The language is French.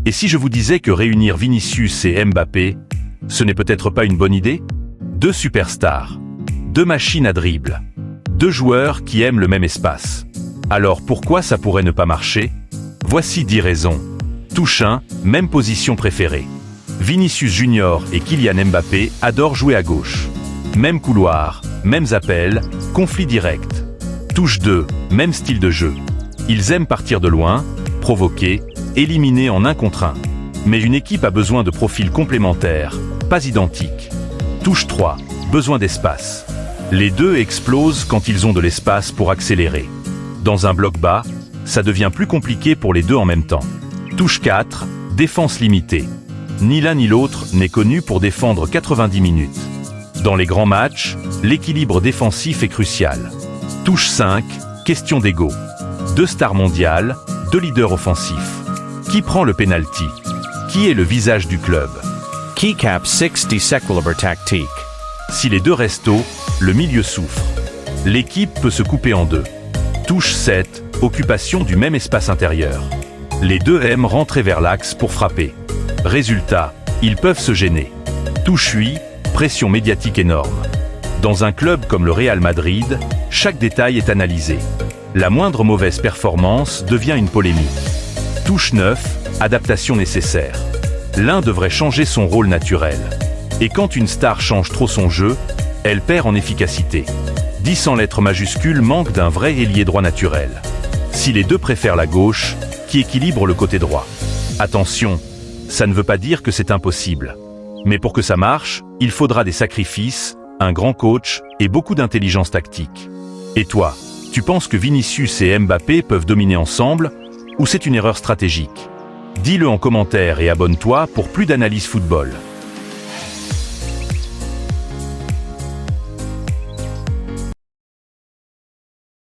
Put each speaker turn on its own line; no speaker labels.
Et si je vous disais que réunir Vinicius et Mbappé, ce n'est peut-être pas une bonne idée? Deux superstars, deux machines à dribble, deux joueurs qui aiment le même espace. Alors pourquoi ça pourrait ne pas marcher? Voici 10 raisons. Touche 1, même position préférée. Vinicius Junior et Kylian Mbappé adorent jouer à gauche. Même couloir, mêmes appels, conflit direct. Touche 2, même style de jeu. Ils aiment partir de loin, provoquer, éliminer en 1 contre 1. Mais une équipe a besoin de profils complémentaires, pas identiques. Touche 3, besoin d'espace. Les deux explosent quand ils ont de l'espace pour accélérer. Dans un bloc bas, ça devient plus compliqué pour les deux en même temps. Touche 4, défense limitée. Ni l'un ni l'autre n'est connu pour défendre 90 minutes. Dans les grands matchs, l'équilibre défensif est crucial. Touche 5, question d'ego. Deux stars mondiales, deux leaders offensifs. Qui prend le penalty? Qui est le visage du club?
Keycap 60 Sequilibre tactique.
Si les deux restent hauts, le milieu souffre. L'équipe peut se couper en deux. Touche 7, occupation du même espace intérieur. Les deux aiment rentrer vers l'axe pour frapper. Résultat, ils peuvent se gêner. Touche 8, pression médiatique énorme. Dans un club comme le Real Madrid, chaque détail est analysé. La moindre mauvaise performance devient une polémique. Touche 9, adaptation nécessaire. L'un devrait changer son rôle naturel. Et quand une star change trop son jeu, elle perd en efficacité. 10 en lettres majuscules manque d'un vrai ailier droit naturel. Si les deux préfèrent la gauche, qui équilibre le côté droit. Attention, ça ne veut pas dire que c'est impossible. Mais pour que ça marche, il faudra des sacrifices, un grand coach et beaucoup d'intelligence tactique. Et toi, tu penses que Vinicius et Mbappé peuvent dominer ensemble, ou c'est une erreur stratégique? Dis-le en commentaire et abonne-toi pour plus d'analyse football.